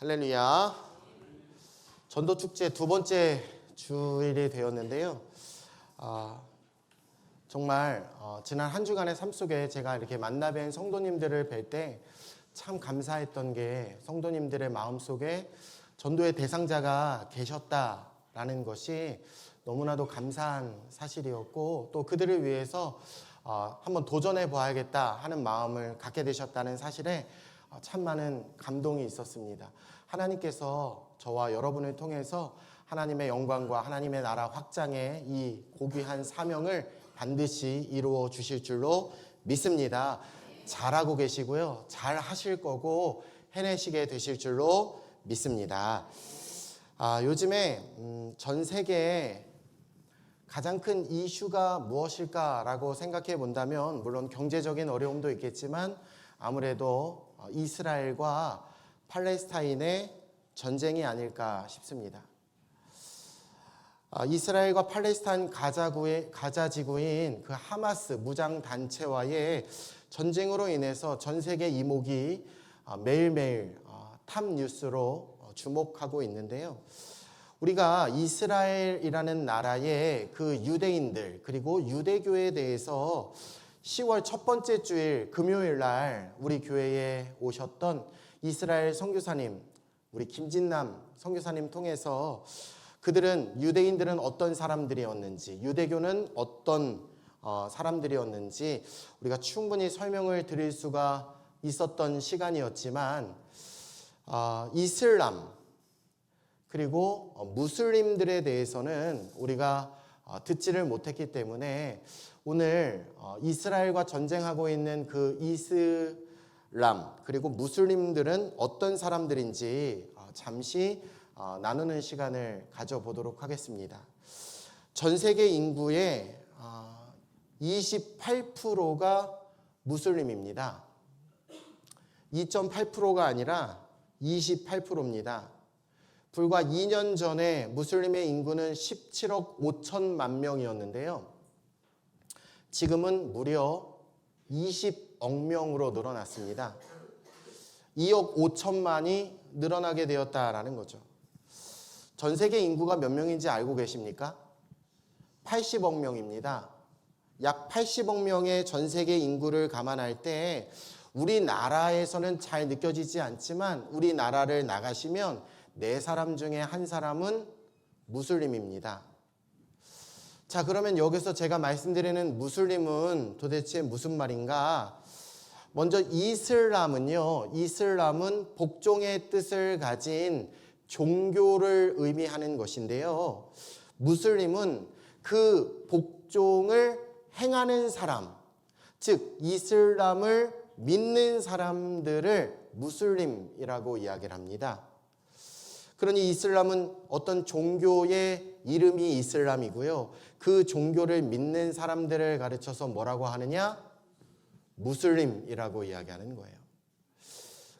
할렐루야. 전도축제 두 번째 주일이 되었는데요. 정말 지난 한 주간의 삶 속에 제가 이렇게 만나뵌 성도님들을 뵐 때 참 감사했던 게 성도님들의 마음속에 전도의 대상자가 계셨다라는 것이 너무나도 감사한 사실이었고, 또 그들을 위해서 한번 도전해 봐야겠다 하는 마음을 갖게 되셨다는 사실에 참 많은 감동이 있었습니다. 하나님께서 저와 여러분을 통해서 하나님의 영광과 하나님의 나라 확장의 이 고귀한 사명을 반드시 이루어 주실 줄로 믿습니다. 잘하고 계시고요. 잘 하실 거고 해내시게 되실 줄로 믿습니다. 요즘에 전 세계에 가장 큰 이슈가 무엇일까라고 생각해 본다면, 물론 경제적인 어려움도 있겠지만 아무래도 이스라엘과 팔레스타인의 전쟁이 아닐까 싶습니다. 이스라엘과 팔레스타인 가자 지구인 그 하마스 무장 단체와의 전쟁으로 인해서 전 세계 이목이 매일매일 탑 뉴스로 주목하고 있는데요. 우리가 이스라엘이라는 나라의 그 유대인들 그리고 유대교에 대해서 10월 첫 번째 주일 금요일 날 우리 교회에 오셨던 이스라엘 선교사님, 우리 김진남 선교사님 통해서 그들은 유대인들은 어떤 사람들이었는지, 유대교는 어떤 사람들이었는지 우리가 충분히 설명을 드릴 수가 있었던 시간이었지만, 이슬람 그리고 무슬림들에 대해서는 우리가 듣지를 못했기 때문에 오늘 이스라엘과 전쟁하고 있는 그 이슬람 그리고 무슬림들은 어떤 사람들인지 잠시 나누는 시간을 가져보도록 하겠습니다. 전 세계 인구의 28%가 무슬림입니다. 2.8%가 아니라 28%입니다. 불과 2년 전에 무슬림의 인구는 17억 5천만 명이었는데요. 지금은 무려 20억 명으로 늘어났습니다. 2억 5천만이 늘어나게 되었다라는 거죠. 전 세계 인구가 몇 명인지 알고 계십니까? 80억 명입니다. 약 80억 명의 전 세계 인구를 감안할 때 우리나라에서는 잘 느껴지지 않지만 우리나라를 나가시면 4사람 중에 1사람은 무슬림입니다. 자, 그러면 여기서 제가 말씀드리는 무슬림은 도대체 무슨 말인가? 먼저 이슬람은요, 이슬람은 복종의 뜻을 가진 종교를 의미하는 것인데요. 무슬림은 그 복종을 행하는 사람, 즉 이슬람을 믿는 사람들을 무슬림이라고 이야기를 합니다. 그러니 이슬람은 어떤 종교의 이름이 이슬람이고요. 그 종교를 믿는 사람들을 가르쳐서 뭐라고 하느냐? 무슬림이라고 이야기하는 거예요.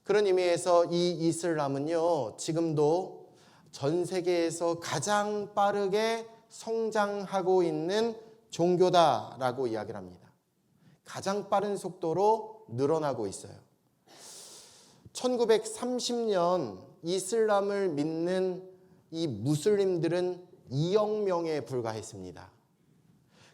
그런 의미에서 이 이슬람은요, 지금도 전 세계에서 가장 빠르게 성장하고 있는 종교다라고 이야기를 합니다. 가장 빠른 속도로 늘어나고 있어요. 1930년 이슬람을 믿는 이 무슬림들은 2억 명에 불과했습니다.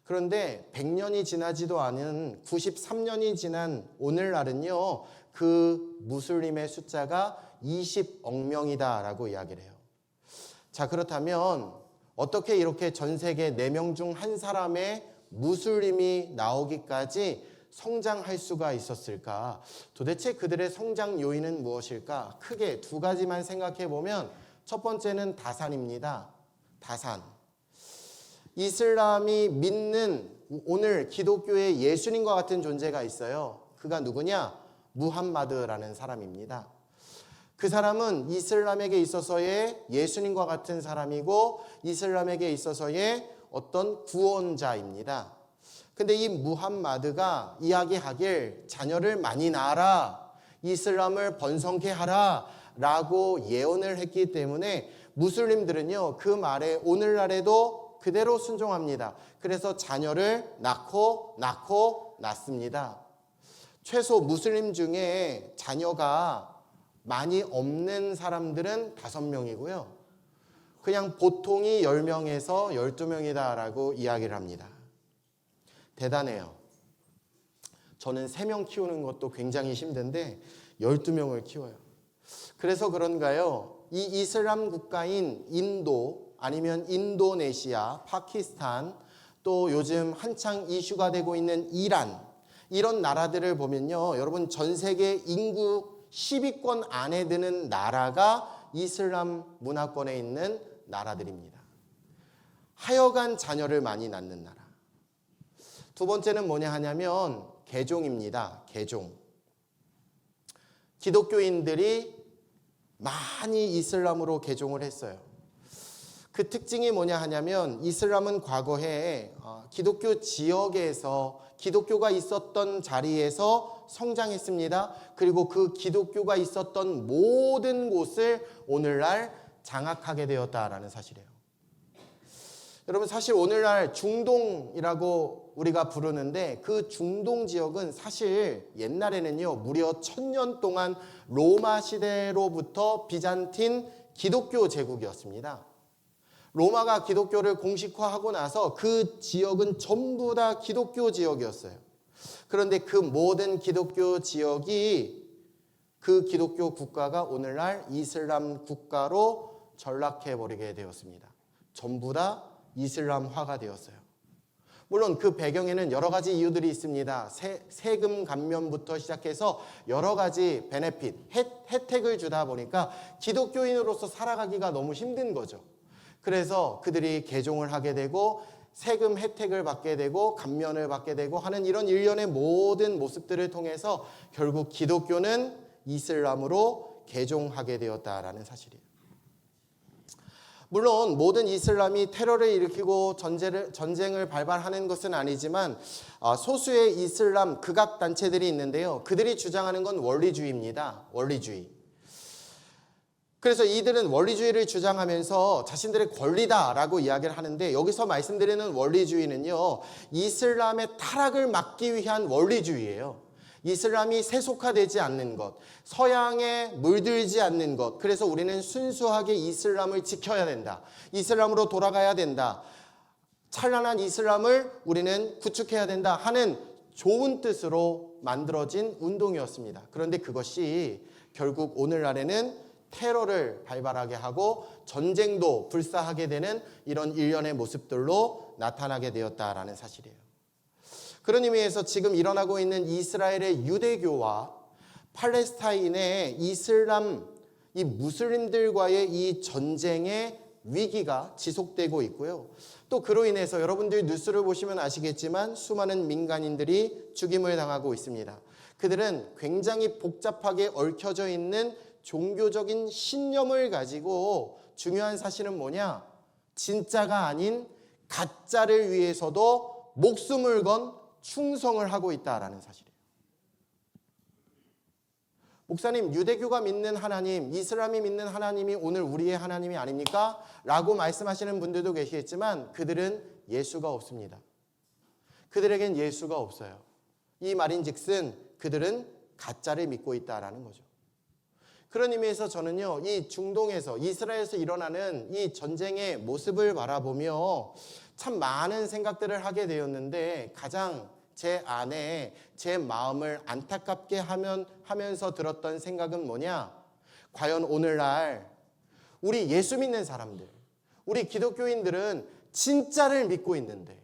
그런데 100년이 지나지도 않은 93년이 지난 오늘날은요, 그 무슬림의 숫자가 20억 명이다라고 이야기를 해요. 자, 그렇다면 어떻게 이렇게 전 세계 4명 중 1사람의 무슬림이 나오기까지 성장할 수가 있었을까? 도대체 그들의 성장 요인은 무엇일까? 크게 2가지만 생각해 보면 첫 번째는 다산입니다. 다산. 이슬람이 믿는 오늘 기독교의 예수님과 같은 존재가 있어요. 그가 누구냐? 무함마드라는 사람입니다. 그 사람은 이슬람에게 있어서의 예수님과 같은 사람이고 이슬람에게 있어서의 어떤 구원자입니다. 근데 이 무함마드가 이야기하길 자녀를 많이 낳아라, 이슬람을 번성케 하라 라고 예언을 했기 때문에 무슬림들은요, 그 말에 오늘날에도 그대로 순종합니다. 그래서 자녀를 낳고 낳습니다. 최소 무슬림 중에 자녀가 많이 없는 사람들은 5명이고요. 그냥 보통이 10명에서 12명이다라고 이야기를 합니다. 대단해요. 저는 3명 키우는 것도 굉장히 힘든데 12명을 키워요. 그래서 그런가요? 이 이슬람 국가인 인도 아니면 인도네시아, 파키스탄, 또 요즘 한창 이슈가 되고 있는 이란, 이런 나라들을 보면요, 여러분 전 세계 인구 10위권 안에 드는 나라가 이슬람 문화권에 있는 나라들입니다. 하여간 자녀를 많이 낳는 나라. 두 번째는 뭐냐 하냐면 개종입니다. 개종. 기독교인들이 많이 이슬람으로 개종을 했어요. 그 특징이 뭐냐 하냐면 이슬람은 과거에 기독교 지역에서 기독교가 있었던 자리에서 성장했습니다. 그리고 그 기독교가 있었던 모든 곳을 오늘날 장악하게 되었다라는 사실이에요. 여러분 사실 오늘날 중동이라고 우리가 부르는데 그 중동 지역은 사실 옛날에는요 무려 1000년 동안 로마 시대로부터 비잔틴 기독교 제국이었습니다. 로마가 기독교를 공식화하고 나서 그 지역은 전부 다 기독교 지역이었어요. 그런데 그 모든 기독교 지역이 그 기독교 국가가 오늘날 이슬람 국가로 전락해버리게 되었습니다. 전부 다 이슬람화가 되었어요. 물론 그 배경에는 여러 가지 이유들이 있습니다. 세금 감면부터 시작해서 여러 가지 베네핏, 혜택을 주다 보니까 기독교인으로서 살아가기가 너무 힘든 거죠. 그래서 그들이 개종을 하게 되고 세금 혜택을 받게 되고 감면을 받게 되고 하는 이런 일련의 모든 모습들을 통해서 결국 기독교는 이슬람으로 개종하게 되었다라는 사실이에요. 물론 모든 이슬람이 테러를 일으키고 전쟁을 발발하는 것은 아니지만 소수의 이슬람 극악단체들이 있는데요. 그들이 주장하는 건 원리주의입니다. 원리주의. 그래서 이들은 원리주의를 주장하면서 자신들의 권리다라고 이야기를 하는데 여기서 말씀드리는 원리주의는요. 이슬람의 타락을 막기 위한 원리주의예요. 이슬람이 세속화되지 않는 것, 서양에 물들지 않는 것, 그래서 우리는 순수하게 이슬람을 지켜야 된다. 이슬람으로 돌아가야 된다. 찬란한 이슬람을 우리는 구축해야 된다 하는 좋은 뜻으로 만들어진 운동이었습니다. 그런데 그것이 결국 오늘날에는 테러를 발발하게 하고 전쟁도 불사하게 되는 이런 일련의 모습들로 나타나게 되었다라는 사실이에요. 그런 의미에서 지금 일어나고 있는 이스라엘의 유대교와 팔레스타인의 이슬람, 이 무슬림들과의 이 전쟁의 위기가 지속되고 있고요. 또 그로 인해서 여러분들 뉴스를 보시면 아시겠지만 수많은 민간인들이 죽임을 당하고 있습니다. 그들은 굉장히 복잡하게 얽혀져 있는 종교적인 신념을 가지고 중요한 사실은 뭐냐? 진짜가 아닌 가짜를 위해서도 목숨을 건 충성을 하고 있다라는 사실이에요. 목사님, 유대교가 믿는 하나님, 이슬람이 믿는 하나님이 오늘 우리의 하나님이 아닙니까? 라고 말씀하시는 분들도 계시겠지만 그들은 예수가 없습니다. 그들에겐 예수가 없어요. 이 말인즉슨 그들은 가짜를 믿고 있다라는 거죠. 그런 의미에서 저는요, 이 중동에서 이스라엘에서 일어나는 이 전쟁의 모습을 바라보며 참 많은 생각들을 하게 되었는데 가장 제 안에 제 마음을 안타깝게 하면서 들었던 생각은 뭐냐? 과연 오늘날 우리 예수 믿는 사람들, 우리 기독교인들은 진짜를 믿고 있는데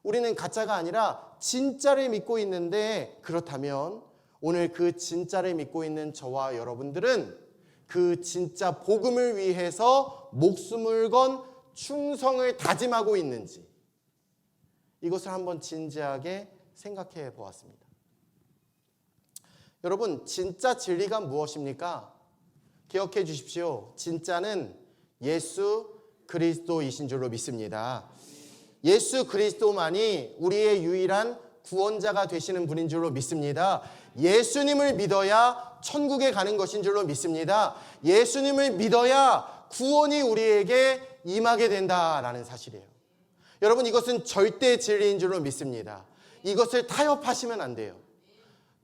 우리는 가짜가 아니라 진짜를 믿고 있는데 그렇다면 오늘 그 진짜를 믿고 있는 저와 여러분들은 그 진짜 복음을 위해서 목숨을 건 충성을 다짐하고 있는지 이것을 한번 진지하게 생각해 보았습니다. 여러분, 진짜 진리가 무엇입니까? 기억해 주십시오. 진짜는 예수 그리스도이신 줄로 믿습니다. 예수 그리스도만이 우리의 유일한 구원자가 되시는 분인 줄로 믿습니다. 예수님을 믿어야 천국에 가는 것인 줄로 믿습니다. 예수님을 믿어야 구원이 우리에게 임하게 된다라는 사실이에요. 여러분, 이것은 절대 진리인 줄로 믿습니다. 이것을 타협하시면 안 돼요.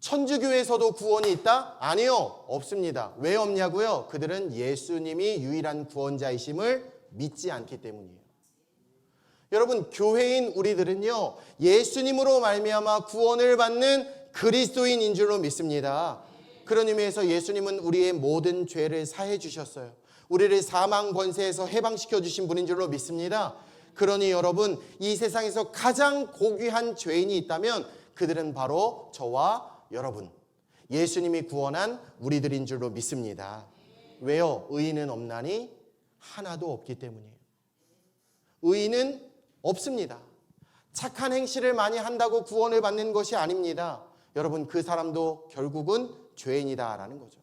천주교에서도 구원이 있다? 아니요, 없습니다. 왜 없냐고요? 그들은 예수님이 유일한 구원자이심을 믿지 않기 때문이에요. 여러분, 교회인 우리들은요, 예수님으로 말미암아 구원을 받는 그리스도인인 줄로 믿습니다. 그런 의미에서 예수님은 우리의 모든 죄를 사해 주셨어요. 우리를 사망 권세에서 해방시켜 주신 분인 줄로 믿습니다. 그러니 여러분, 이 세상에서 가장 고귀한 죄인이 있다면 그들은 바로 저와 여러분, 예수님이 구원한 우리들인 줄로 믿습니다. 왜요? 의인은 없나니 하나도 없기 때문이에요. 의인은 없습니다. 착한 행실을 많이 한다고 구원을 받는 것이 아닙니다. 여러분, 그 사람도 결국은 죄인이다라는 거죠.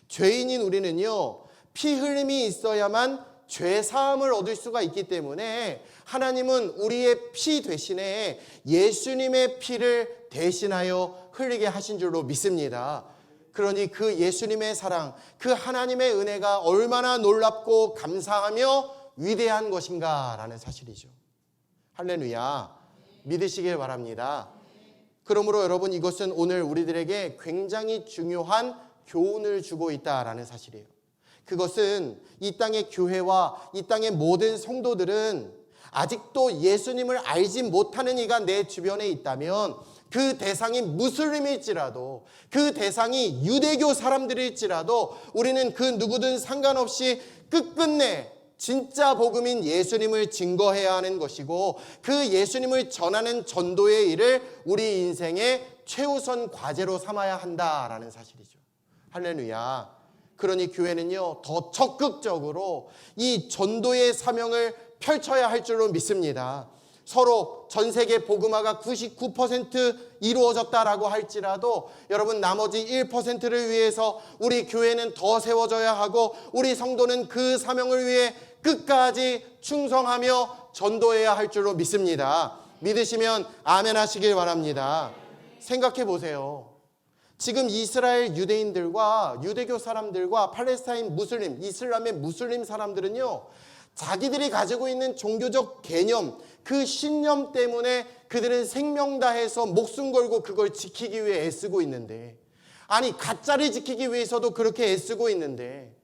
죄인인 우리는요, 피 흘림이 있어야만 죄 사함을 얻을 수가 있기 때문에 하나님은 우리의 피 대신에 예수님의 피를 대신하여 흘리게 하신 줄로 믿습니다. 그러니 그 예수님의 사랑, 그 하나님의 은혜가 얼마나 놀랍고 감사하며 위대한 것인가라는 사실이죠. 할렐루야. 믿으시길 바랍니다. 그러므로 여러분, 이것은 오늘 우리들에게 굉장히 중요한 교훈을 주고 있다라는 사실이에요. 그것은 이 땅의 교회와 이 땅의 모든 성도들은 아직도 예수님을 알지 못하는 이가 내 주변에 있다면 그 대상이 무슬림일지라도, 그 대상이 유대교 사람들일지라도 우리는 그 누구든 상관없이 끝끝내 진짜 복음인 예수님을 증거해야 하는 것이고, 그 예수님을 전하는 전도의 일을 우리 인생의 최우선 과제로 삼아야 한다라는 사실이죠. 할렐루야. 그러니 교회는요, 더 적극적으로 이 전도의 사명을 펼쳐야 할 줄로 믿습니다. 서로 전 세계 복음화가 99% 이루어졌다라고 할지라도 여러분, 나머지 1%를 위해서 우리 교회는 더 세워져야 하고, 우리 성도는 그 사명을 위해 끝까지 충성하며 전도해야 할 줄로 믿습니다. 믿으시면 아멘 하시길 바랍니다. 생각해 보세요. 지금 이스라엘 유대인들과 유대교 사람들과 팔레스타인 무슬림, 이슬람의 무슬림 사람들은요, 자기들이 가지고 있는 종교적 개념, 그 신념 때문에 그들은 생명 다해서 목숨 걸고 그걸 지키기 위해 애쓰고 있는데, 아니 가짜를 지키기 위해서도 그렇게 애쓰고 있는데,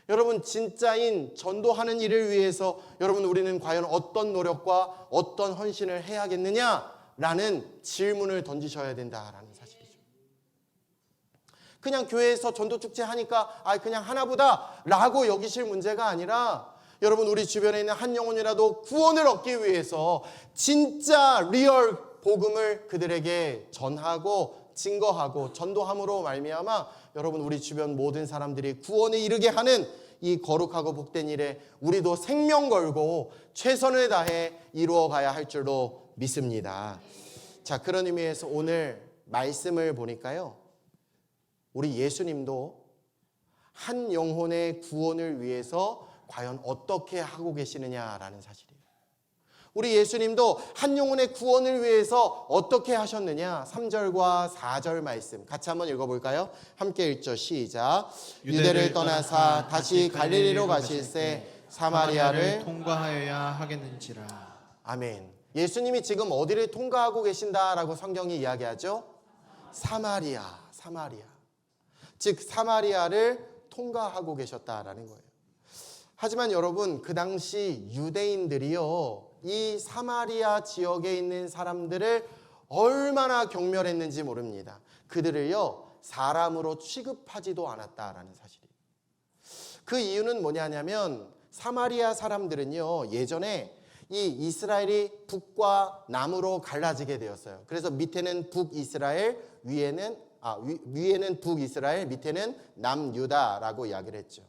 여러분, 진짜인 전도하는 일을 위해서 여러분, 우리는 과연 어떤 노력과 어떤 헌신을 해야겠느냐라는 질문을 던지셔야 된다라는 사실이죠. 그냥 교회에서 전도축제 하니까 그냥 하나보다 라고 여기실 문제가 아니라, 여러분, 우리 주변에 있는 한 영혼이라도 구원을 얻기 위해서 진짜 리얼 복음을 그들에게 전하고 증거하고 전도함으로 말미암아 여러분, 우리 주변 모든 사람들이 구원에 이르게 하는 이 거룩하고 복된 일에 우리도 생명 걸고 최선을 다해 이루어가야 할 줄로 믿습니다. 자, 그런 의미에서 오늘 말씀을 보니까요, 우리 예수님도 한 영혼의 구원을 위해서 과연 어떻게 하고 계시느냐라는 사실이에요. 우리 예수님도 한 영혼의 구원을 위해서 어떻게 하셨느냐, 3절과 4절 말씀 같이 한번 읽어볼까요? 함께 읽죠. 시작. 유대를 떠나사 다시 갈릴리로 가실새 사마리아를 통과하여야 하겠는지라. 아멘. 예수님이 지금 어디를 통과하고 계신다라고 성경이 이야기하죠? 사마리아. 즉 사마리아를 통과하고 계셨다라는 거예요. 하지만 여러분, 그 당시 유대인들이요, 이 사마리아 지역에 있는 사람들을 얼마나 경멸했는지 모릅니다. 그들을요, 사람으로 취급하지도 않았다라는 사실이에요. 그 이유는 뭐냐면, 사마리아 사람들은요, 예전에 이 이스라엘이 북과 남으로 갈라지게 되었어요. 그래서 밑에는 북이스라엘, 위에는 북이스라엘, 밑에는 남유다라고 이야기를 했죠.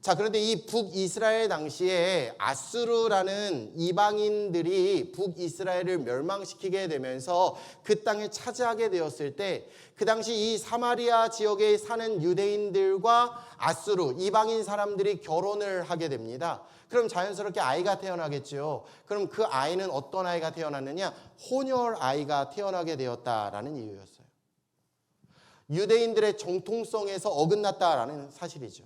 자, 그런데 이 북이스라엘 당시에 아수르라는 이방인들이 북이스라엘을 멸망시키게 되면서 그 땅을 차지하게 되었을 때, 그 당시 이 사마리아 지역에 사는 유대인들과 아수르 이방인 사람들이 결혼을 하게 됩니다. 그럼 자연스럽게 아이가 태어나겠죠. 그럼 그 아이는 어떤 아이가 태어났느냐? 혼혈 아이가 태어나게 되었다라는 이유였어요. 유대인들의 정통성에서 어긋났다라는 사실이죠.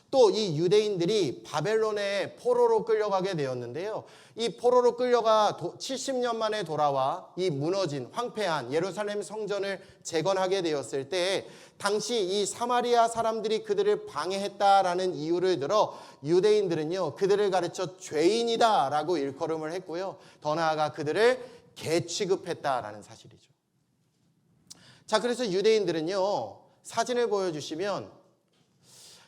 또 이 유대인들이 바벨론의 포로로 끌려가게 되었는데요. 이 포로로 끌려가 70년 만에 돌아와 이 무너진 황폐한 예루살렘 성전을 재건하게 되었을 때 당시 이 사마리아 사람들이 그들을 방해했다라는 이유를 들어 유대인들은요, 그들을 가르쳐 죄인이다라고 일컬음을 했고요. 더 나아가 그들을 개 취급했다라는 사실이죠. 자, 그래서 유대인들은요, 사진을 보여주시면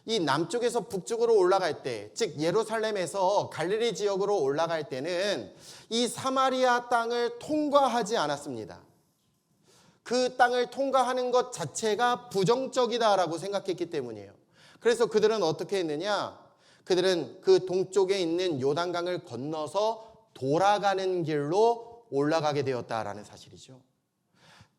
이 남쪽에서 북쪽으로 올라갈 때, 즉 예루살렘에서 갈릴리 지역으로 올라갈 때는 이 사마리아 땅을 통과하지 않았습니다. 그 땅을 통과하는 것 자체가 부정적이다라고 생각했기 때문이에요. 그래서 그들은 어떻게 했느냐? 그들은 그 동쪽에 있는 요단강을 건너서 돌아가는 길로 올라가게 되었다라는 사실이죠.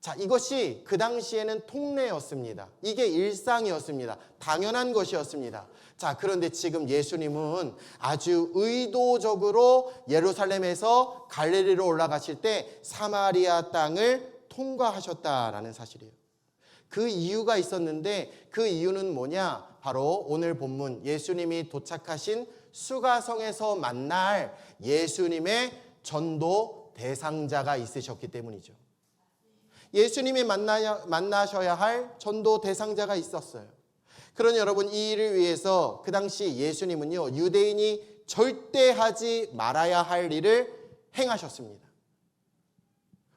자, 이것이 그 당시에는 통례였습니다. 이게 일상이었습니다. 당연한 것이었습니다. 자, 그런데 지금 예수님은 아주 의도적으로 예루살렘에서 갈릴리로 올라가실 때 사마리아 땅을 통과하셨다라는 사실이에요. 그 이유가 있었는데 그 이유는 뭐냐? 바로 오늘 본문 예수님이 도착하신 수가성에서 만날 예수님의 전도 대상자가 있으셨기 때문이죠. 예수님이 만나셔야 할 전도 대상자가 있었어요. 그러니 여러분, 이 일을 위해서 그 당시 예수님은요, 유대인이 절대 하지 말아야 할 일을 행하셨습니다.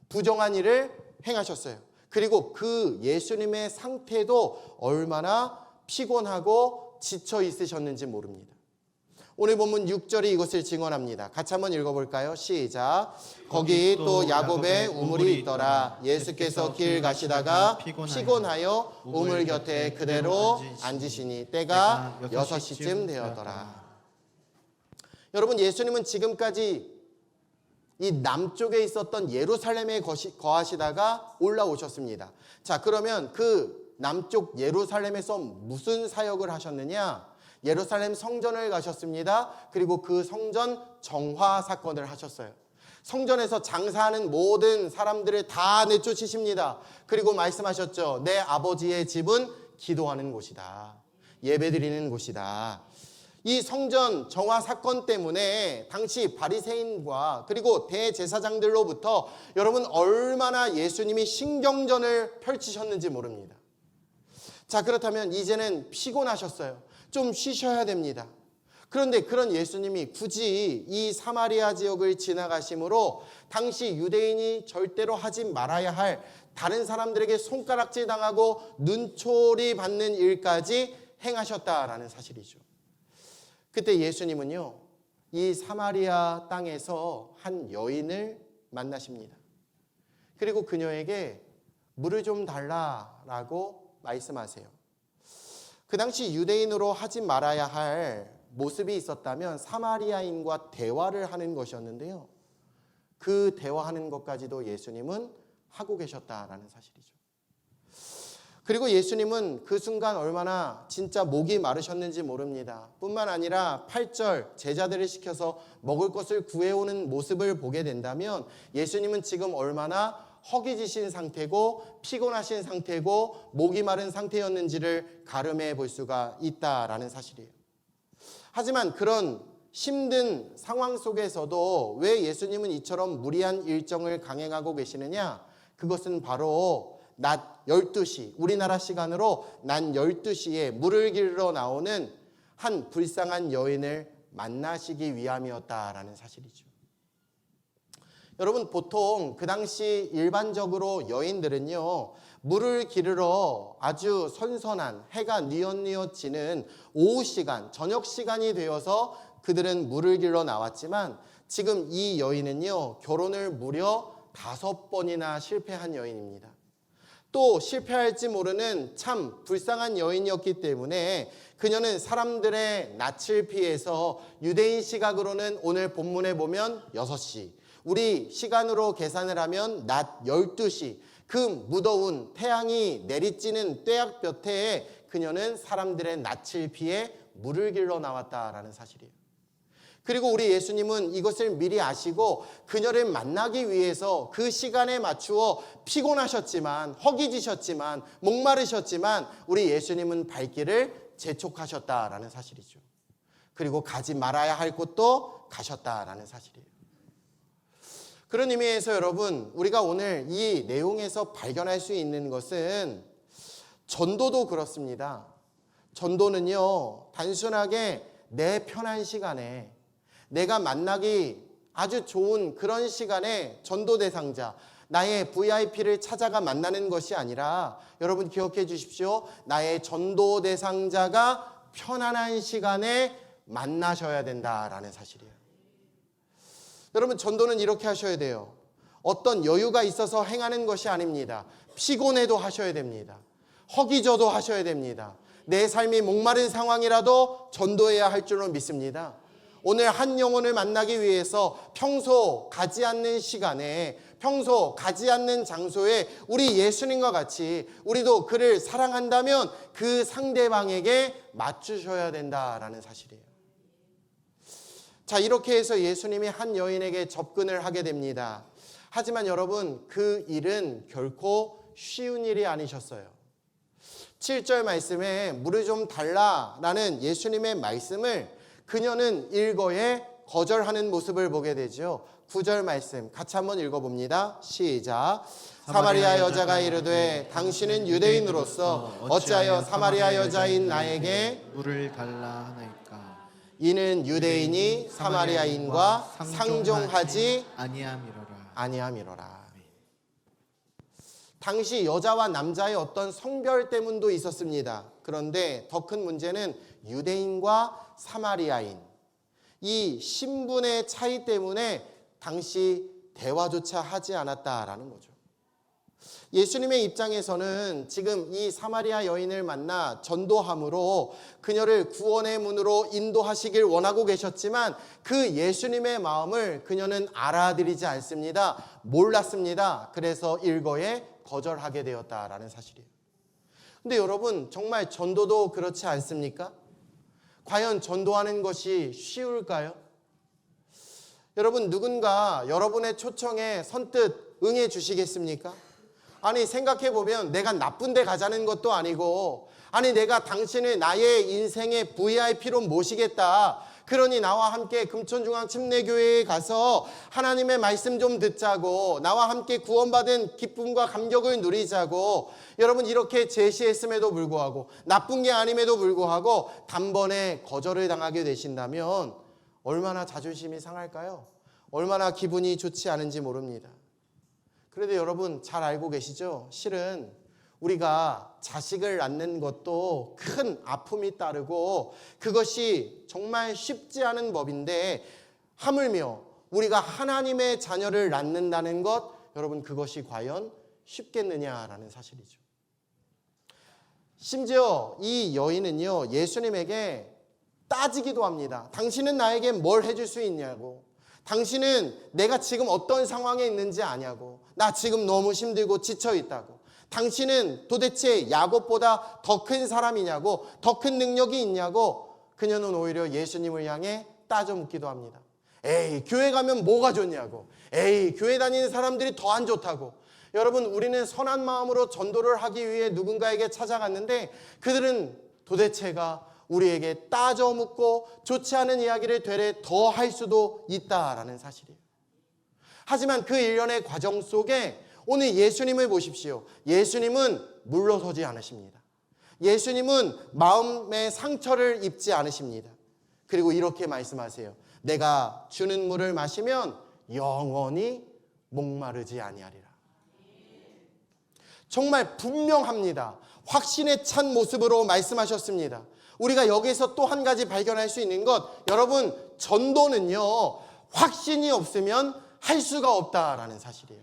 부정한 일을 행하셨어요. 그리고 그 예수님의 상태도 얼마나 피곤하고 지쳐 있으셨는지 모릅니다. 오늘 본문 6절이 이것을 증언합니다. 같이 한번 읽어볼까요? 시작. 거기 또 야곱의 우물이 있더라. 예수께서 길 가시다가 피곤하여 우물 곁에 그대로 앉으시니 때가 6시쯤 되었더라. 여러분, 예수님은 지금까지 이 남쪽에 있었던 예루살렘에 거하시다가 올라오셨습니다. 자, 그러면 그 남쪽 예루살렘에서 무슨 사역을 하셨느냐? 예루살렘 성전을 가셨습니다. 그리고 그 성전 정화 사건을 하셨어요. 성전에서 장사하는 모든 사람들을 다 내쫓으십니다. 그리고 말씀하셨죠. 내 아버지의 집은 기도하는 곳이다. 예배드리는 곳이다. 이 성전 정화 사건 때문에 당시 바리새인과 그리고 대제사장들로부터 여러분 얼마나 예수님이 신경전을 펼치셨는지 모릅니다. 자, 그렇다면 이제는 피곤하셨어요. 좀 쉬셔야 됩니다. 그런데 그런 예수님이 굳이 이 사마리아 지역을 지나가심으로 당시 유대인이 절대로 하지 말아야 할 다른 사람들에게 손가락질 당하고 눈초리 받는 일까지 행하셨다라는 사실이죠. 그때 예수님은요, 이 사마리아 땅에서 한 여인을 만나십니다. 그리고 그녀에게 물을 좀 달라라고 말씀하세요. 그 당시 유대인으로 하지 말아야 할 모습이 있었다면 사마리아인과 대화를 하는 것이었는데요. 그 대화하는 것까지도 예수님은 하고 계셨다라는 사실이죠. 그리고 예수님은 그 순간 얼마나 진짜 목이 마르셨는지 모릅니다. 뿐만 아니라 8절 제자들을 시켜서 먹을 것을 구해오는 모습을 보게 된다면 예수님은 지금 얼마나 허기지신 상태고 피곤하신 상태고 목이 마른 상태였는지를 가늠해 볼 수가 있다라는 사실이에요. 하지만 그런 힘든 상황 속에서도 왜 예수님은 이처럼 무리한 일정을 강행하고 계시느냐? 그것은 바로 낮 12시, 우리나라 시간으로 낮 12시에 물을 길러 나오는 한 불쌍한 여인을 만나시기 위함이었다라는 사실이죠. 여러분, 보통 그 당시 일반적으로 여인들은요, 물을 기르러 아주 선선한 해가 뉘엿뉘엿 지는 오후 시간, 저녁 시간이 되어서 그들은 물을 길러 나왔지만 지금 이 여인은요, 결혼을 무려 5번이나 실패한 여인입니다. 또 실패할지 모르는 참 불쌍한 여인이었기 때문에 그녀는 사람들의 낯을 피해서 유대인 시각으로는 오늘 본문에 보면 6시, 우리 시간으로 계산을 하면 낮 12시, 그 무더운 태양이 내리쬐는 떼약볕에 그녀는 사람들의 낯을 피해 물을 길러 나왔다라는 사실이에요. 그리고 우리 예수님은 이것을 미리 아시고 그녀를 만나기 위해서 그 시간에 맞추어 피곤하셨지만, 허기지셨지만, 목마르셨지만 우리 예수님은 발길을 재촉하셨다라는 사실이죠. 그리고 가지 말아야 할 곳도 가셨다라는 사실이에요. 그런 의미에서 여러분, 우리가 오늘 이 내용에서 발견할 수 있는 것은 전도도 그렇습니다. 전도는요, 단순하게 내 편한 시간에 내가 만나기 아주 좋은 그런 시간에 전도 대상자, 나의 VIP를 찾아가 만나는 것이 아니라 여러분 기억해 주십시오. 나의 전도 대상자가 편안한 시간에 만나셔야 된다라는 사실이에요. 여러분, 전도는 이렇게 하셔야 돼요. 어떤 여유가 있어서 행하는 것이 아닙니다. 피곤해도 하셔야 됩니다. 허기져도 하셔야 됩니다. 내 삶이 목마른 상황이라도 전도해야 할 줄로 믿습니다. 오늘 한 영혼을 만나기 위해서 평소 가지 않는 시간에, 평소 가지 않는 장소에 우리 예수님과 같이 우리도 그를 사랑한다면 그 상대방에게 맞추셔야 된다라는 사실이에요. 자, 이렇게 해서 예수님이 한 여인에게 접근을 하게 됩니다. 하지만 여러분, 그 일은 결코 쉬운 일이 아니셨어요. 7절 말씀에 물을 좀 달라라는 예수님의 말씀을 그녀는 일거에 거절하는 모습을 보게 되죠. 9절 말씀 같이 한번 읽어봅니다. 시작. 사마리아 여자가 이르되 당신은 유대인으로서 어찌하여 사마리아 여자인 나에게 물을 달라 하나이까. 이는 유대인이 사마리아인과 상종하지 아니함이로라. 당시 여자와 남자의 어떤 성별 때문도 있었습니다. 그런데 더 큰 문제는 유대인과 사마리아인, 이 신분의 차이 때문에 당시 대화조차 하지 않았다라는 거죠. 예수님의 입장에서는 지금 이 사마리아 여인을 만나 전도함으로 그녀를 구원의 문으로 인도하시길 원하고 계셨지만 그 예수님의 마음을 그녀는 알아들이지 않습니다. 몰랐습니다. 그래서 일거에 거절하게 되었다라는 사실이에요. 근데 여러분, 정말 전도도 그렇지 않습니까? 과연 전도하는 것이 쉬울까요? 여러분, 누군가 여러분의 초청에 선뜻 응해 주시겠습니까? 아니, 생각해보면 내가 나쁜 데 가자는 것도 아니고, 아니, 내가 당신을 나의 인생의 VIP로 모시겠다. 그러니 나와 함께 금천중앙 침례교회에 가서 하나님의 말씀 좀 듣자고, 나와 함께 구원받은 기쁨과 감격을 누리자고, 여러분 이렇게 제시했음에도 불구하고, 나쁜 게 아님에도 불구하고 단번에 거절을 당하게 되신다면 얼마나 자존심이 상할까요? 얼마나 기분이 좋지 않은지 모릅니다. 그런데 여러분 잘 알고 계시죠? 실은 우리가 자식을 낳는 것도 큰 아픔이 따르고 그것이 정말 쉽지 않은 법인데, 하물며 우리가 하나님의 자녀를 낳는다는 것, 여러분 그것이 과연 쉽겠느냐라는 사실이죠. 심지어 이 여인은요, 예수님에게 따지기도 합니다. 당신은 나에게 뭘 해줄 수 있냐고, 당신은 내가 지금 어떤 상황에 있는지 아냐고, 나 지금 너무 힘들고 지쳐 있다고, 당신은 도대체 야곱보다 더 큰 사람이냐고, 더 큰 능력이 있냐고. 그녀는 오히려 예수님을 향해 따져 묻기도 합니다. 에이, 교회 가면 뭐가 좋냐고, 에이, 교회 다니는 사람들이 더 안 좋다고. 여러분, 우리는 선한 마음으로 전도를 하기 위해 누군가에게 찾아갔는데 그들은 도대체가 우리에게 따져 묻고 좋지 않은 이야기를 되레 더 할 수도 있다라는 사실이에요. 하지만 그 일련의 과정 속에 오늘 예수님을 보십시오. 예수님은 물러서지 않으십니다. 예수님은 마음의 상처를 입지 않으십니다. 그리고 이렇게 말씀하세요. 내가 주는 물을 마시면 영원히 목마르지 아니하리라. 정말 분명합니다. 확신에 찬 모습으로 말씀하셨습니다. 우리가 여기서 또 한 가지 발견할 수 있는 것, 여러분 전도는요, 확신이 없으면 할 수가 없다라는 사실이에요.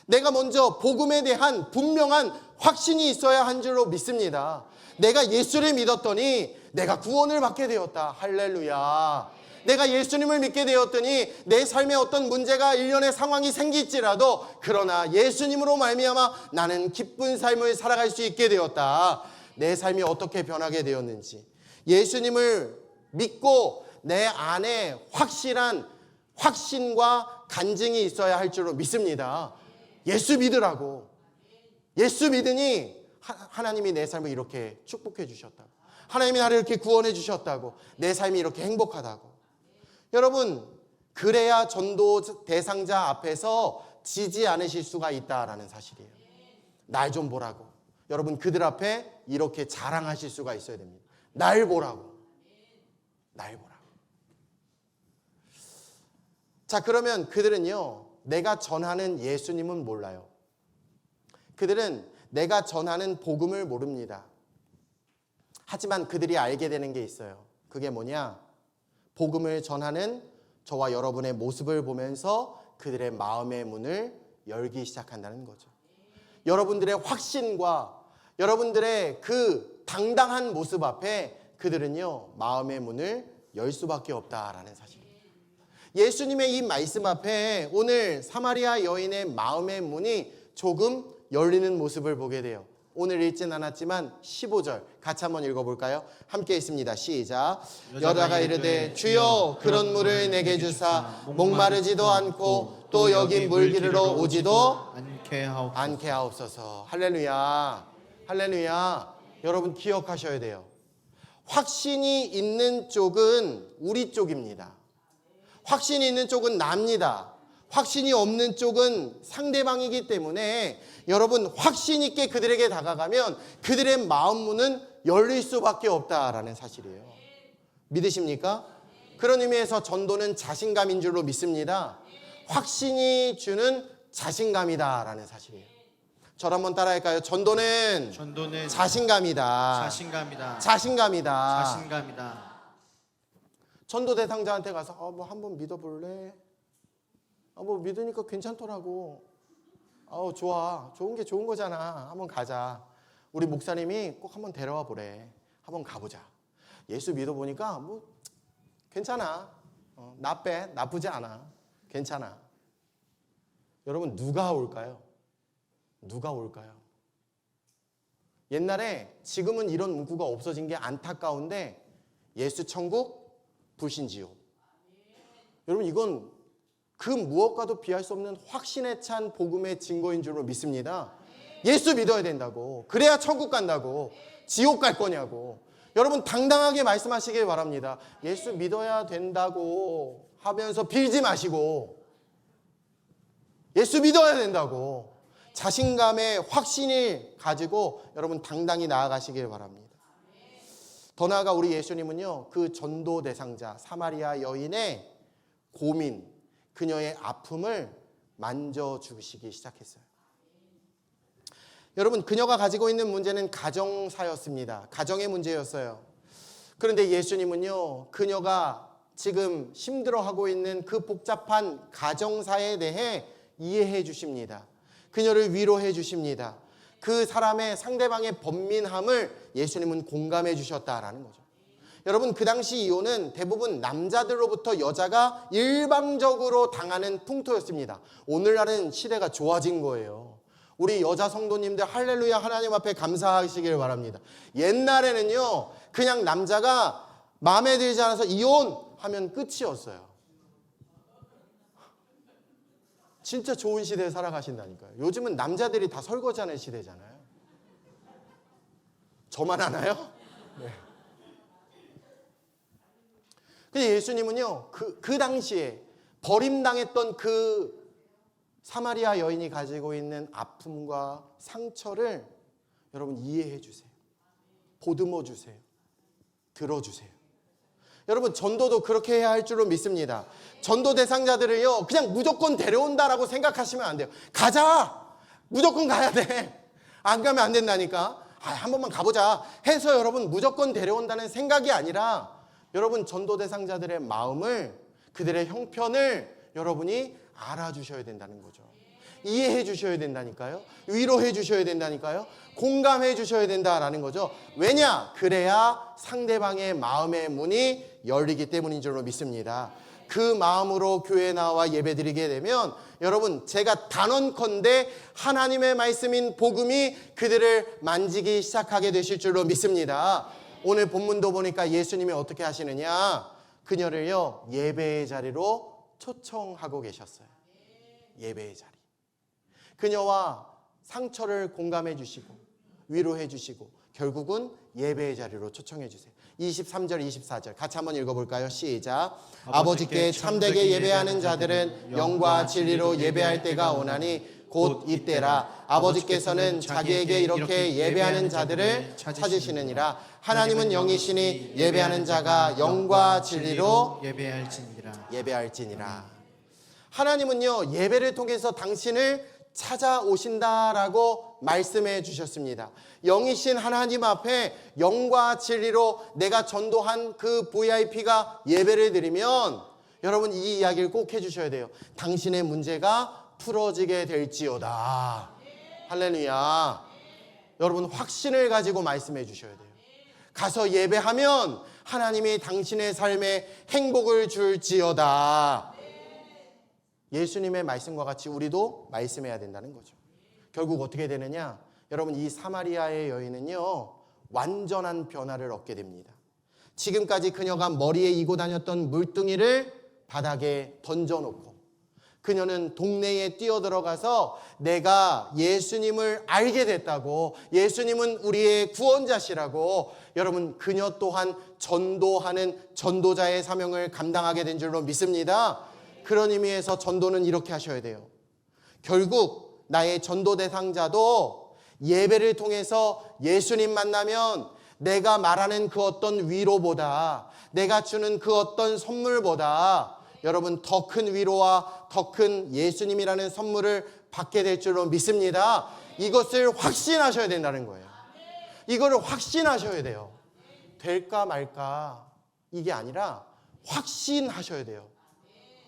내가 먼저 복음에 대한 분명한 확신이 있어야 한 줄로 믿습니다. 내가 예수를 믿었더니 내가 구원을 받게 되었다. 할렐루야. 내가 예수님을 믿게 되었더니 내 삶에 어떤 문제가 일련의 상황이 생길지라도 그러나 예수님으로 말미암아 나는 기쁜 삶을 살아갈 수 있게 되었다. 내 삶이 어떻게 변하게 되었는지, 예수님을 믿고 내 안에 확실한 확신과 간증이 있어야 할 줄로 믿습니다. 예수 믿으라고. 예수 믿으니 하나님이 내 삶을 이렇게 축복해 주셨다. 하나님이 나를 이렇게 구원해 주셨다고, 내 삶이 이렇게 행복하다고. 여러분, 그래야 전도 대상자 앞에서 지지 않으실 수가 있다라는 사실이에요. 날 좀 보라고. 여러분, 그들 앞에 이렇게 자랑하실 수가 있어야 됩니다. 날 보라고. 날 보라고. 자, 그러면 그들은요, 내가 전하는 예수님은 몰라요. 그들은 내가 전하는 복음을 모릅니다. 하지만 그들이 알게 되는 게 있어요. 그게 뭐냐? 복음을 전하는 저와 여러분의 모습을 보면서 그들의 마음의 문을 열기 시작한다는 거죠. 여러분들의 확신과 여러분들의 그 당당한 모습 앞에 그들은요, 마음의 문을 열 수밖에 없다라는 사실입니다. 예수님의 이 말씀 앞에 오늘 사마리아 여인의 마음의 문이 조금 열리는 모습을 보게 돼요. 오늘 읽진 않았지만 15절 같이 한번 읽어볼까요? 함께 있습니다. 시작. 여자가 이르되 주여 그런 물을 내게 주사 목마르지도 않고 또 여기 물 기르러 오지도 않게 하옵소서. 할렐루야. 할렐루야. 여러분 기억하셔야 돼요. 확신이 있는 쪽은 우리 쪽입니다. 확신이 있는 쪽은 납니다. 확신이 없는 쪽은 상대방이기 때문에 여러분 확신 있게 그들에게 다가가면 그들의 마음 문은 열릴 수밖에 없다라는 사실이에요. 믿으십니까? 그런 의미에서 전도는 자신감인 줄로 믿습니다. 확신이 주는 자신감이다라는 사실이에요. 저를 한번 따라할까요? 전도는 자신감이다. 자신감이다. 전도 대상자한테 가서 뭐 한번 믿어볼래? 뭐 믿으니까 괜찮더라고. 좋아. 좋은 게 좋은 거잖아. 한번 가자. 우리 목사님이 꼭 한번 데려와 보래. 한번 가보자. 예수 믿어보니까 뭐 괜찮아. 나쁘지 않아. 괜찮아. 여러분 누가 올까요? 누가 올까요? 옛날에 지금은 이런 문구가 없어진 게 안타까운데 예수 천국, 불신 지옥. 여러분 이건 그 무엇과도 비할 수 없는 확신에 찬 복음의 증거인 줄로 믿습니다. 예수 믿어야 된다고. 그래야 천국 간다고. 지옥 갈 거냐고. 여러분 당당하게 말씀하시길 바랍니다. 예수 믿어야 된다고 하면서 빌지 마시고 예수 믿어야 된다고 자신감의 확신을 가지고 여러분 당당히 나아가시길 바랍니다. 더 나아가 우리 예수님은요, 그 전도 대상자 사마리아 여인의 고민, 그녀의 아픔을 만져주시기 시작했어요. 여러분 그녀가 가지고 있는 문제는 가정사였습니다. 가정의 문제였어요. 그런데 예수님은요, 그녀가 지금 힘들어하고 있는 그 복잡한 가정사에 대해 이해해 주십니다. 그녀를 위로해 주십니다. 그 사람의 상대방의 번민함을 예수님은 공감해 주셨다라는 거죠. 여러분 그 당시 이혼은 대부분 남자들로부터 여자가 일방적으로 당하는 풍토였습니다. 오늘날은 시대가 좋아진 거예요. 우리 여자 성도님들 할렐루야 하나님 앞에 감사하시길 바랍니다. 옛날에는요 그냥 남자가 마음에 들지 않아서 이혼하면 끝이었어요. 진짜 좋은 시대에 살아가신다니까요. 요즘은 남자들이 다 설거지하는 시대잖아요. 저만 하나요? 네. 근데 예수님은요, 그 당시에 버림당했던 그 사마리아 여인이 가지고 있는 아픔과 상처를 여러분 이해해 주세요. 보듬어 주세요. 들어주세요. 여러분 전도도 그렇게 해야 할 줄로 믿습니다. 전도 대상자들을요 그냥 무조건 데려온다라고 생각하시면 안 돼요. 가자. 무조건 가야 돼. 안 가면 안 된다니까. 한 번만 가보자 해서 여러분 무조건 데려온다는 생각이 아니라 여러분 전도 대상자들의 마음을, 그들의 형편을 여러분이 알아주셔야 된다는 거죠. 이해해 주셔야 된다니까요. 위로해 주셔야 된다니까요. 공감해 주셔야 된다라는 거죠. 왜냐? 그래야 상대방의 마음의 문이 열리기 때문인 줄로 믿습니다. 그 마음으로 교회에 나와 예배드리게 되면 여러분 제가 단언컨대 하나님의 말씀인 복음이 그들을 만지기 시작하게 되실 줄로 믿습니다. 오늘 본문도 보니까 예수님이 어떻게 하시느냐, 그녀를요 예배의 자리로 초청하고 계셨어요. 예배의 자리. 그녀와 상처를 공감해 주시고 위로해 주시고 결국은 예배의 자리로 초청해 주세요. 23절 24절 같이 한번 읽어볼까요? 시작. 아버지께 참되게 예배하는 자들은 영과 진리로 예배할 때가 오나니 곧 이때라. 아버지께서는 자기에게 이렇게 예배하는 자들을 찾으시느니라. 하나님은 영이시니 예배하는 자가 영과 진리로 예배할지니라. 하나님은요, 예배를 통해서 당신을 찾아오신다라고 말씀해 주셨습니다. 영이신 하나님 앞에 영과 진리로 내가 전도한 그 VIP가 예배를 드리면 여러분 이 이야기를 꼭 해주셔야 돼요. 당신의 문제가 풀어지게 될지어다. 할렐루야. 여러분 확신을 가지고 말씀해 주셔야 돼요. 가서 예배하면 하나님이 당신의 삶에 행복을 줄지어다. 예수님의 말씀과 같이 우리도 말씀해야 된다는 거죠. 결국 어떻게 되느냐? 여러분 이 사마리아의 여인은요, 완전한 변화를 얻게 됩니다. 지금까지 그녀가 머리에 이고 다녔던 물뚱이를 바닥에 던져놓고 그녀는 동네에 뛰어들어가서 내가 예수님을 알게 됐다고, 예수님은 우리의 구원자시라고, 여러분 그녀 또한 전도하는 전도자의 사명을 감당하게 된 줄로 믿습니다. 그런 의미에서 전도는 이렇게 하셔야 돼요. 결국 나의 전도 대상자도 예배를 통해서 예수님 만나면 내가 말하는 그 어떤 위로보다, 내가 주는 그 어떤 선물보다 여러분 더 큰 위로와 더 큰 예수님이라는 선물을 받게 될 줄로 믿습니다. 이것을 확신하셔야 된다는 거예요. 이거를 확신하셔야 돼요. 될까 말까 이게 아니라 확신하셔야 돼요.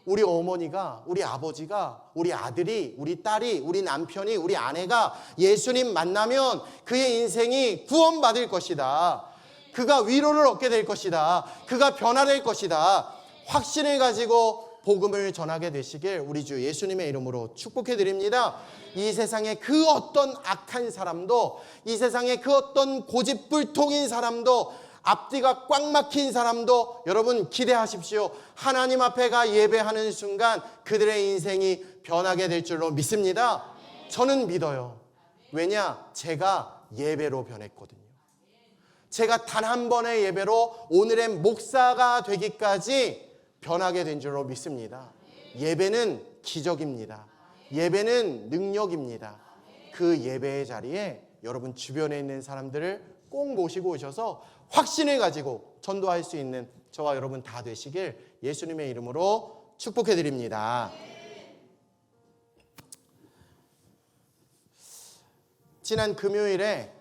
우리 어머니가, 우리 아버지가, 우리 아들이, 우리 딸이, 우리 남편이, 우리 아내가 예수님 만나면 그의 인생이 구원받을 것이다. 그가 위로를 얻게 될 것이다. 그가 변화될 것이다. 확신을 가지고 복음을 전하게 되시길 우리 주 예수님의 이름으로 축복해 드립니다. 이 세상에 그 어떤 악한 사람도, 이 세상에 그 어떤 고집불통인 사람도, 앞뒤가 꽉 막힌 사람도 여러분 기대하십시오. 하나님 앞에 가 예배하는 순간 그들의 인생이 변하게 될 줄로 믿습니다. 저는 믿어요. 왜냐? 제가 예배로 변했거든요. 제가 단 한 번의 예배로 오늘의 목사가 되기까지 변하게 된 줄로 믿습니다. 예배는 기적입니다. 예배는 능력입니다. 그 예배의 자리에 여러분 주변에 있는 사람들을 꼭 모시고 오셔서 확신을 가지고 전도할 수 있는 저와 여러분 다 되시길 예수님의 이름으로 축복해 드립니다. 지난 금요일에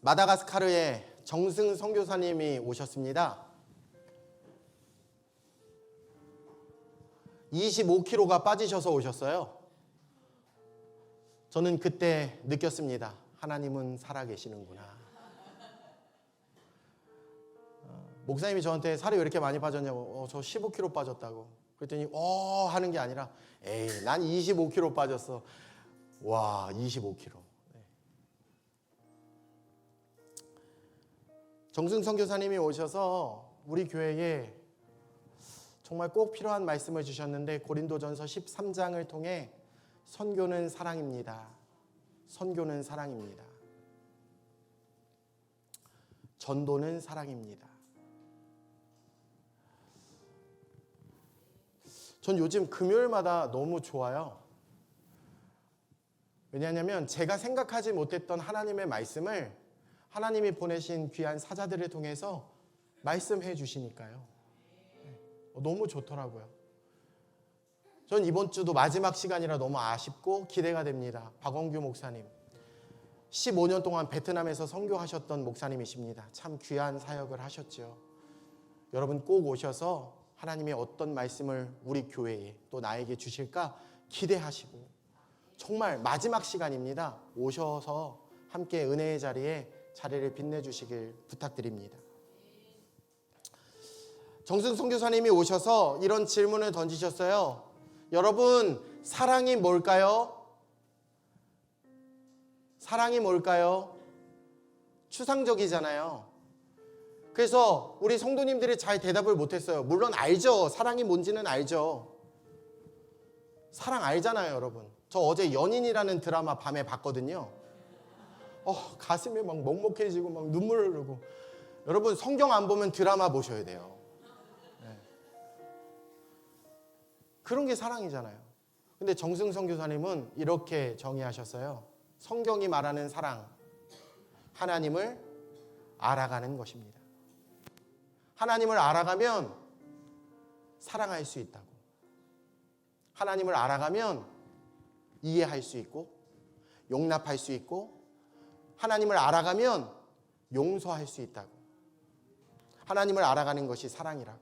마다가스카르에 정승 선교사님이 오셨습니다. 25kg가 빠지셔서 오셨어요. 저는 그때 느꼈습니다. 하나님은 살아계시는구나. 목사님이 저한테 살이 왜 이렇게 많이 빠졌냐고, 저 15kg 빠졌다고. 그랬더니 하는 게 아니라 에이 난 25kg 빠졌어. 와 25kg. 네. 정승 선교사님이 오셔서 우리 교회에 정말 꼭 필요한 말씀을 주셨는데 고린도전서 13장을 통해 선교는 사랑입니다. 선교는 사랑입니다. 전도는 사랑입니다. 전 요즘 금요일마다 너무 좋아요. 왜냐하면 제가 생각하지 못했던 하나님의 말씀을 하나님이 보내신 귀한 사자들을 통해서 말씀해 주시니까요. 너무 좋더라고요. 전 이번 주도 마지막 시간이라 너무 아쉽고 기대가 됩니다. 박원규 목사님 15년 동안 베트남에서 선교하셨던 목사님이십니다. 참 귀한 사역을 하셨죠. 여러분 꼭 오셔서 하나님이 어떤 말씀을 우리 교회에 또 나에게 주실까 기대하시고 정말 마지막 시간입니다. 오셔서 함께 은혜의 자리에 자리를 빛내주시길 부탁드립니다. 정승 선교사님이 오셔서 이런 질문을 던지셨어요. 여러분 사랑이 뭘까요? 사랑이 뭘까요? 추상적이잖아요. 그래서 우리 성도님들이 잘 대답을 못했어요. 물론 알죠. 사랑이 뭔지는 알죠. 사랑 알잖아요, 여러분. 저 어제 연인이라는 드라마 밤에 봤거든요. 가슴이 막 먹먹해지고 막 눈물 흐르고. 여러분 성경 안 보면 드라마 보셔야 돼요. 네. 그런 게 사랑이잖아요. 근데 정승성 교사님은 이렇게 정의하셨어요. 성경이 말하는 사랑, 하나님을 알아가는 것입니다. 하나님을 알아가면 사랑할 수 있다고. 하나님을 알아가면 이해할 수 있고 용납할 수 있고 하나님을 알아가면 용서할 수 있다고. 하나님을 알아가는 것이 사랑이라고.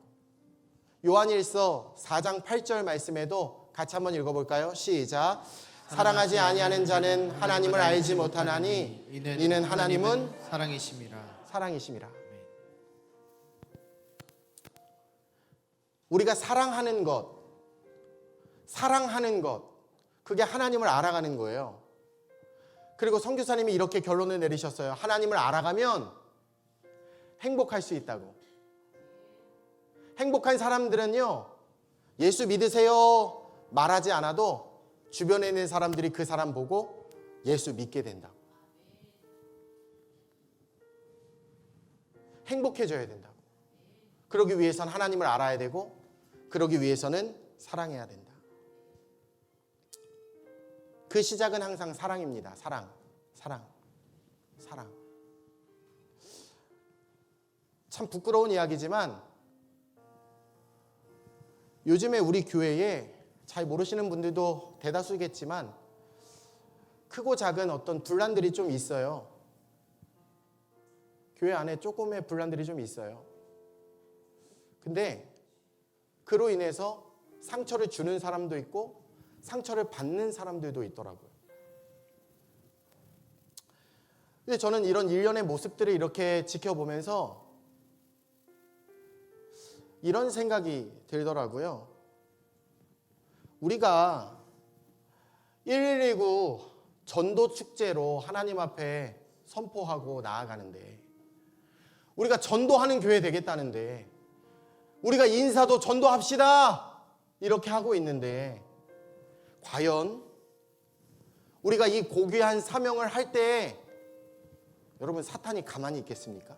요한일서 4장 8절 말씀에도 같이 한번 읽어볼까요? 시작. 사랑하지 아니하는 자는 하나님을 알지 못하나니 이는 하나님은 사랑이심이라. 사랑이심이라. 우리가 사랑하는 것, 그게 하나님을 알아가는 거예요. 그리고 선교사님이 이렇게 결론을 내리셨어요. 하나님을 알아가면 행복할 수 있다고. 행복한 사람들은요, 예수 믿으세요 말하지 않아도 주변에 있는 사람들이 그 사람 보고 예수 믿게 된다고. 행복해져야 된다고. 그러기 위해서는 하나님을 알아야 되고, 그러기 위해서는 사랑해야 된다. 그 시작은 항상 사랑입니다. 사랑. 참 부끄러운 이야기지만 요즘에 우리 교회에 잘 모르시는 분들도 대다수겠지만 크고 작은 어떤 분란들이 좀 있어요. 교회 안에 조금의 분란들이 좀 있어요. 근데 그로 인해서 상처를 주는 사람도 있고 상처를 받는 사람들도 있더라고요. 근데 저는 이런 일련의 모습들을 이렇게 지켜보면서 이런 생각이 들더라고요. 우리가 119 전도 축제로 하나님 앞에 선포하고 나아가는데, 우리가 전도하는 교회 되겠다는데, 우리가 인사도 전도합시다 이렇게 하고 있는데, 과연 우리가 이 고귀한 사명을 할 때 여러분 사탄이 가만히 있겠습니까?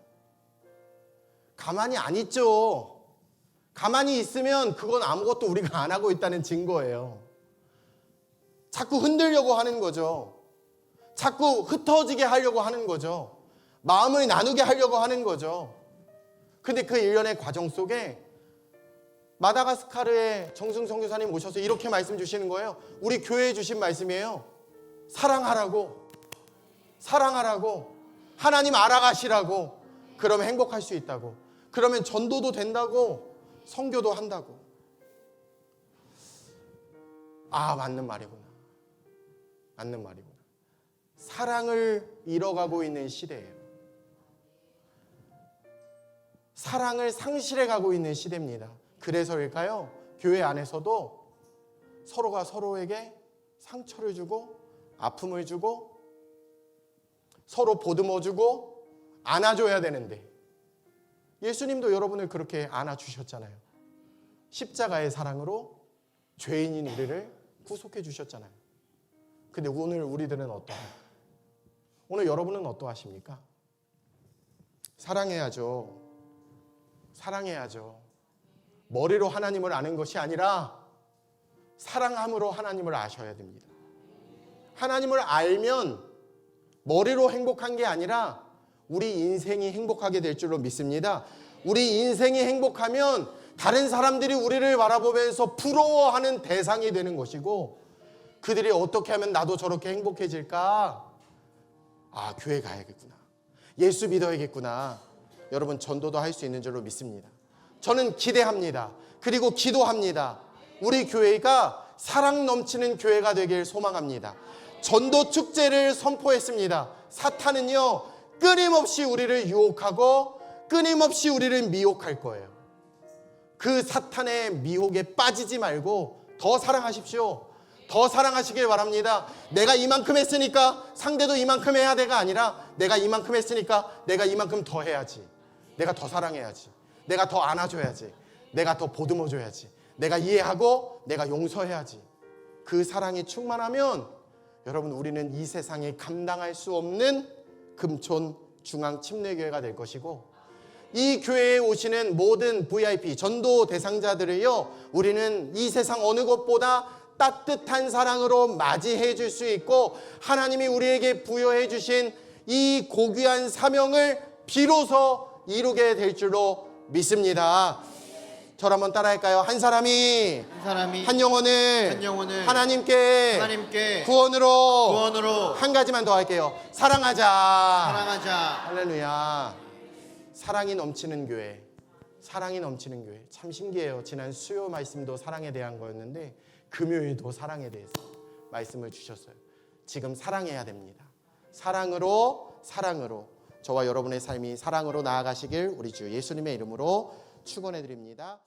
가만히 안 있죠. 가만히 있으면 그건 아무것도 우리가 안 하고 있다는 증거예요. 자꾸 흔들려고 하는 거죠. 자꾸 흩어지게 하려고 하는 거죠. 마음을 나누게 하려고 하는 거죠. 근데 그 일련의 과정 속에 마다가스카르의 정승성 교사님 오셔서 이렇게 말씀 주시는 거예요. 우리 교회에 주신 말씀이에요. 사랑하라고. 하나님 알아가시라고. 그러면 행복할 수 있다고. 그러면 전도도 된다고. 선교도 한다고. 맞는 말이구나. 사랑을 잃어가고 있는 시대예요. 사랑을 상실해 가고 있는 시대입니다. 그래서일까요? 교회 안에서도 서로가 서로에게 상처를 주고 아픔을 주고 서로 보듬어주고 안아줘야 되는데, 예수님도 여러분을 그렇게 안아주셨잖아요. 십자가의 사랑으로 죄인인 우리를 구속해 주셨잖아요. 근데 오늘 우리들은 어떠합니까? 오늘 여러분은 어떠하십니까? 사랑해야죠. 머리로 하나님을 아는 것이 아니라 사랑함으로 하나님을 아셔야 됩니다. 하나님을 알면 머리로 행복한 게 아니라 우리 인생이 행복하게 될 줄로 믿습니다. 우리 인생이 행복하면 다른 사람들이 우리를 바라보면서 부러워하는 대상이 되는 것이고, 그들이 어떻게 하면 나도 저렇게 행복해질까? 교회 가야겠구나. 예수 믿어야겠구나. 여러분 전도도 할 수 있는 줄로 믿습니다. 저는 기대합니다. 그리고 기도합니다. 우리 교회가 사랑 넘치는 교회가 되길 소망합니다. 전도 축제를 선포했습니다. 사탄은요 끊임없이 우리를 유혹하고 끊임없이 우리를 미혹할 거예요. 그 사탄의 미혹에 빠지지 말고 더 사랑하십시오. 더 사랑하시길 바랍니다. 내가 이만큼 했으니까 상대도 이만큼 해야 돼가 아니라, 내가 이만큼 했으니까 내가 이만큼 더 해야지. 내가 더 사랑해야지. 내가 더 안아줘야지. 내가 더 보듬어줘야지. 내가 이해하고 내가 용서해야지. 그 사랑이 충만하면 여러분 우리는 이 세상에 감당할 수 없는 금촌 중앙 침례교회가 될 것이고, 이 교회에 오시는 모든 VIP 전도 대상자들을요, 우리는 이 세상 어느 것보다 따뜻한 사랑으로 맞이해 줄 수 있고, 하나님이 우리에게 부여해 주신 이 고귀한 사명을 비로소 이루게 될 줄로 믿습니다. 저를 한번 따라할까요? 한 사람이 한 영혼을 하나님께 구원으로 한 가지만 더 할게요. 사랑하자. 할렐루야. 사랑이 넘치는 교회, 사랑이 넘치는 교회. 참 신기해요. 지난 수요 말씀도 사랑에 대한 거였는데 금요일도 사랑에 대해서 말씀을 주셨어요. 지금 사랑해야 됩니다. 사랑으로 저와 여러분의 삶이 사랑으로 나아가시길 우리 주 예수님의 이름으로 축원해 드립니다.